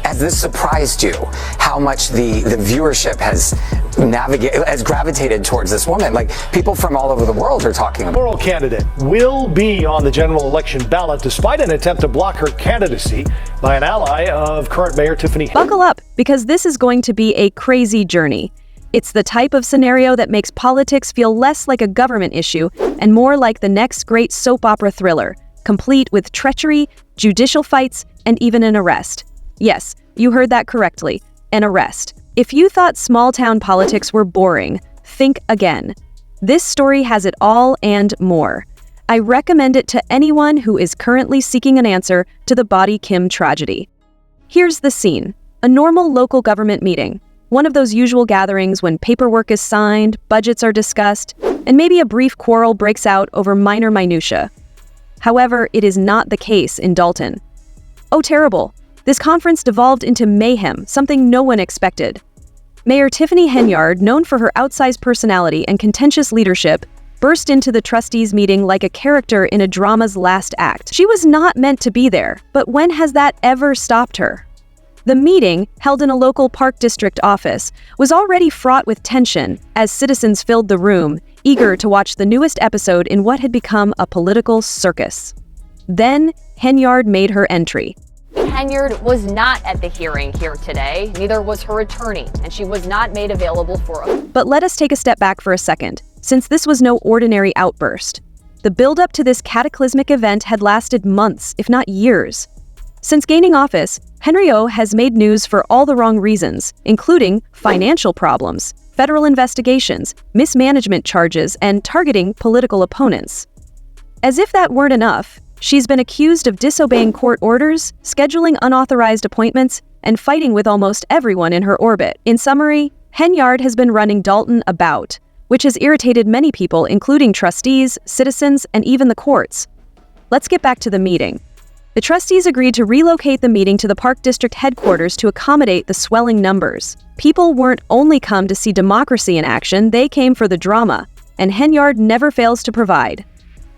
Has this surprised you how much the viewership has gravitated towards this woman? Like, people from all over the world are talking about. Mayoral candidate will be on the general election ballot despite an attempt to block her candidacy by an ally of current Mayor Tiffany Henyard. Buckle up, because this is going to be a crazy journey. It's the type of scenario that makes politics feel less like a government issue and more like the next great soap opera thriller, complete with treachery, judicial fights, and even an arrest. Yes, you heard that correctly, an arrest. If you thought small-town politics were boring, think again. This story has it all and more. I recommend it to anyone who is currently seeking an answer to the Body Kim tragedy. Here's the scene: a normal local government meeting. One of those usual gatherings when paperwork is signed, budgets are discussed, and maybe a brief quarrel breaks out over minor minutia. However, it is not the case in Dalton. Oh, terrible. This conference devolved into mayhem, something no one expected. Mayor Tiffany Henyard, known for her outsized personality and contentious leadership, burst into the trustees' meeting like a character in a drama's last act. She was not meant to be there, but when has that ever stopped her? The meeting, held in a local Park District office, was already fraught with tension as citizens filled the room, eager to watch the newest episode in what had become a political circus. Then, Henyard made her entry. Henyard was not at the hearing here today, neither was her attorney, and she was not made available for a... But let us take a step back for a second, since this was no ordinary outburst. The build-up to this cataclysmic event had lasted months, if not years. Since gaining office, Henriot has made news for all the wrong reasons, including financial problems, federal investigations, mismanagement charges, and targeting political opponents. As if that weren't enough, she's been accused of disobeying court orders, scheduling unauthorized appointments, and fighting with almost everyone in her orbit. In summary, Henyard has been running Dalton about, which has irritated many people, including trustees, citizens, and even the courts. Let's get back to the meeting. The trustees agreed to relocate the meeting to the Park District headquarters to accommodate the swelling numbers. People weren't only come to see democracy in action, they came for the drama, and Henyard never fails to provide.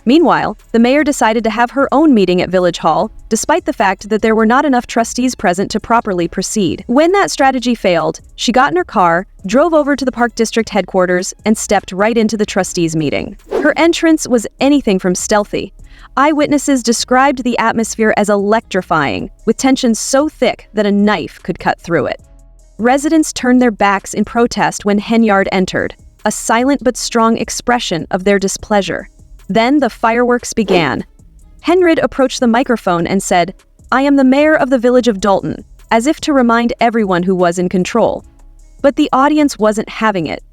Meanwhile, the mayor decided to have her own meeting at Village Hall, despite the fact that there were not enough trustees present to properly proceed. When that strategy failed, she got in her car, drove over to the Park District headquarters, and stepped right into the trustees' meeting. Her entrance was anything from stealthy. Eyewitnesses described the atmosphere as electrifying, with tension so thick that a knife could cut through it. Residents turned their backs in protest when Henyard entered, a silent but strong expression of their displeasure. Then the fireworks began. Henyard approached the microphone and said, "I am the mayor of the village of Dalton," as if to remind everyone who was in control. But the audience wasn't having it.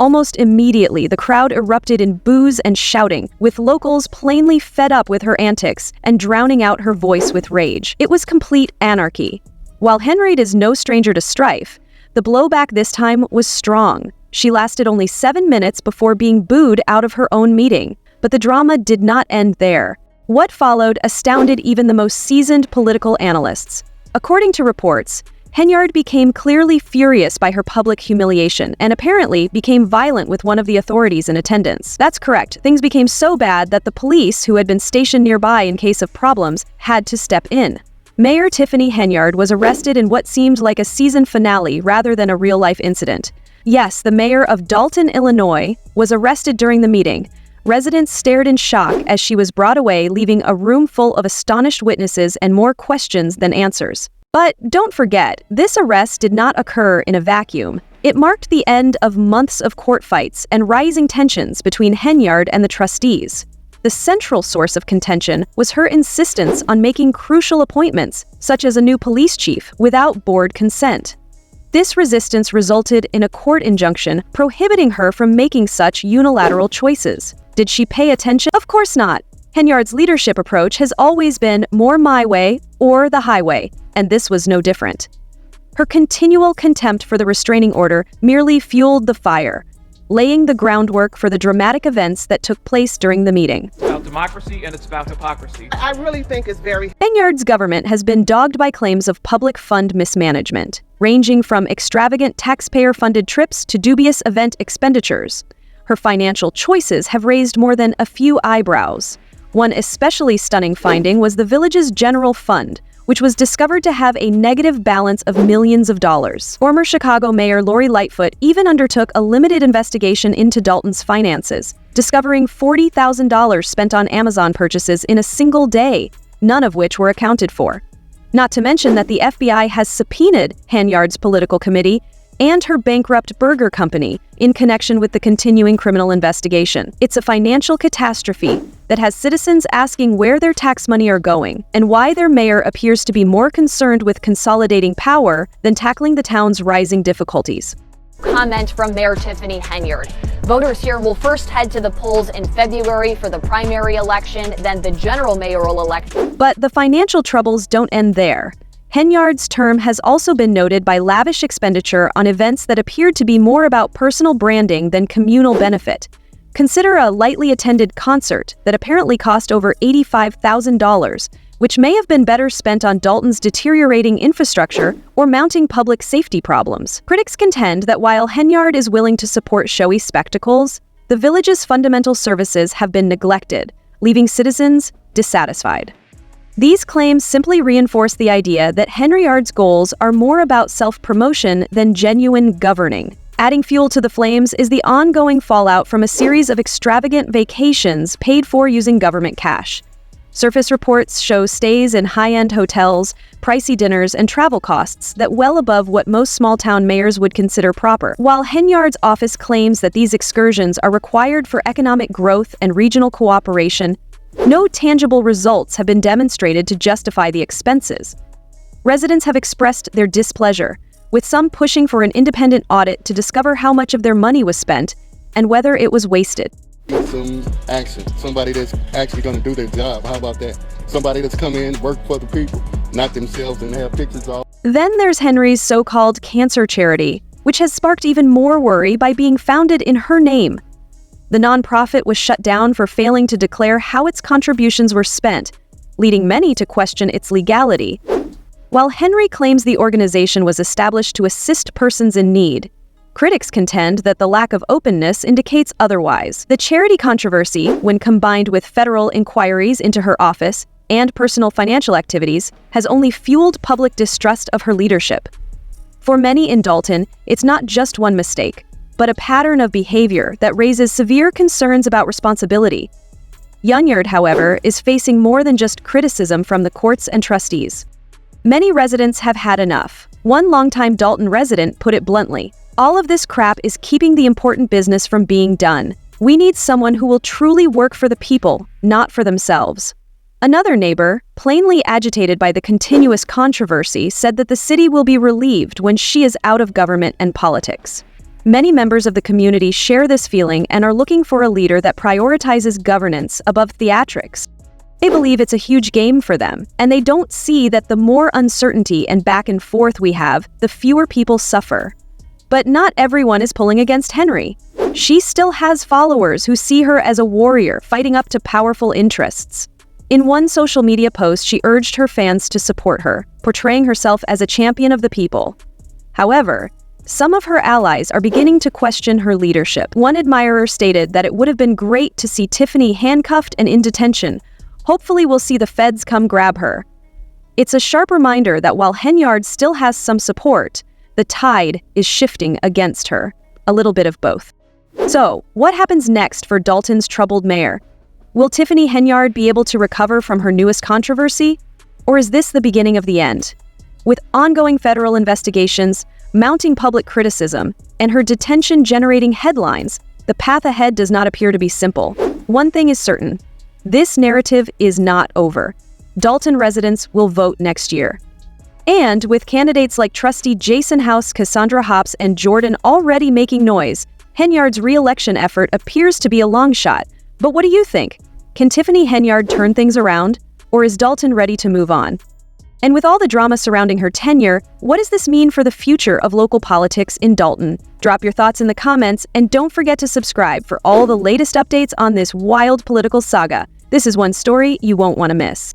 Almost immediately, the crowd erupted in boos and shouting, with locals plainly fed up with her antics and drowning out her voice with rage. It was complete anarchy. While Henyard is no stranger to strife, the blowback this time was strong. She lasted only 7 minutes before being booed out of her own meeting. But the drama did not end there. What followed astounded even the most seasoned political analysts. According to reports, Henyard became clearly furious by her public humiliation and apparently became violent with one of the authorities in attendance. That's correct. Things became so bad that the police, who had been stationed nearby in case of problems, had to step in. Mayor Tiffany Henyard was arrested in what seemed like a season finale rather than a real-life incident. Yes, the mayor of Dalton, Illinois, was arrested during the meeting. Residents stared in shock as she was brought away, leaving a room full of astonished witnesses and more questions than answers. But don't forget, this arrest did not occur in a vacuum. It marked the end of months of court fights and rising tensions between Henyard and the trustees. The central source of contention was her insistence on making crucial appointments, such as a new police chief, without board consent. This resistance resulted in a court injunction prohibiting her from making such unilateral choices. Did she pay attention? Of course not. Henyard's leadership approach has always been more my way or the highway, and this was no different. Her continual contempt for the restraining order merely fueled the fire, laying the groundwork for the dramatic events that took place during the meeting. It's about democracy and it's about hypocrisy. I really think it's very... Henyard's government has been dogged by claims of public fund mismanagement, ranging from extravagant taxpayer-funded trips to dubious event expenditures. Her financial choices have raised more than a few eyebrows. One especially stunning finding was the village's general fund, which was discovered to have a negative balance of millions of dollars. Former Chicago Mayor Lori Lightfoot even undertook a limited investigation into Dalton's finances, discovering $40,000 spent on Amazon purchases in a single day, none of which were accounted for. Not to mention that the FBI has subpoenaed Henyard's political committee and her bankrupt burger company in connection with the continuing criminal investigation. It's a financial catastrophe that has citizens asking where their tax money are going and why their mayor appears to be more concerned with consolidating power than tackling the town's rising difficulties. Comment from Mayor Tiffany Henyard. Voters here will first head to the polls in February for the primary election, then the general mayoral election. But the financial troubles don't end there. Henyard's term has also been noted by lavish expenditure on events that appeared to be more about personal branding than communal benefit. Consider a lightly attended concert that apparently cost over $85,000, which may have been better spent on Dalton's deteriorating infrastructure or mounting public safety problems. Critics contend that while Henyard is willing to support showy spectacles, the village's fundamental services have been neglected, leaving citizens dissatisfied. These claims simply reinforce the idea that Henyard's goals are more about self-promotion than genuine governing. Adding fuel to the flames is the ongoing fallout from a series of extravagant vacations paid for using government cash. Surface reports show stays in high-end hotels, pricey dinners, and travel costs that well above what most small-town mayors would consider proper. While Henyard's office claims that these excursions are required for economic growth and regional cooperation, no tangible results have been demonstrated to justify the expenses. Residents have expressed their displeasure, with some pushing for an independent audit to discover how much of their money was spent and whether it was wasted. Some action, somebody that's actually going to do their job. How about that? Somebody that's come in, work for the people, not themselves, and have pictures all. Then there's Henry's so-called cancer charity, which has sparked even more worry by being founded in her name. The nonprofit was shut down for failing to declare how its contributions were spent, leading many to question its legality. While Henry claims the organization was established to assist persons in need, critics contend that the lack of openness indicates otherwise. The charity controversy, when combined with federal inquiries into her office and personal financial activities, has only fueled public distrust of her leadership. For many in Dalton, it's not just one mistake, but a pattern of behavior that raises severe concerns about responsibility. Henyard, however, is facing more than just criticism from the courts and trustees. Many residents have had enough. One longtime Dalton resident put it bluntly, "All of this crap is keeping the important business from being done. We need someone who will truly work for the people, not for themselves." Another neighbor, plainly agitated by the continuous controversy, said that the city will be relieved when she is out of government and politics. Many members of the community share this feeling and are looking for a leader that prioritizes governance above theatrics. They believe it's a huge game for them, and they don't see that the more uncertainty and back and forth we have, the fewer people suffer. But not everyone is pulling against Henry. She still has followers who see her as a warrior fighting up to powerful interests. In one social media post, she urged her fans to support her, portraying herself as a champion of the people. However, some of her allies are beginning to question her leadership. One admirer stated that it would have been great to see Tiffany handcuffed and in detention. Hopefully we'll see the feds come grab her. It's a sharp reminder that while Henyard still has some support, the tide is shifting against her. A little bit of both. So, what happens next for Dalton's troubled mayor? Will Tiffany Henyard be able to recover from her newest controversy? Or is this the beginning of the end? With ongoing federal investigations, mounting public criticism, and her detention generating headlines, the path ahead does not appear to be simple. One thing is certain: this narrative is not over. Dalton residents will vote next year. And with candidates like trustee Jason House, Cassandra Hops, and Jordan already making noise, Henyard's re-election effort appears to be a long shot. But what do you think? Can Tiffany Henyard turn things around? Or is Dalton ready to move on? And with all the drama surrounding her tenure, what does this mean for the future of local politics in Dalton? Drop your thoughts in the comments, and don't forget to subscribe for all the latest updates on this wild political saga. This is one story you won't want to miss.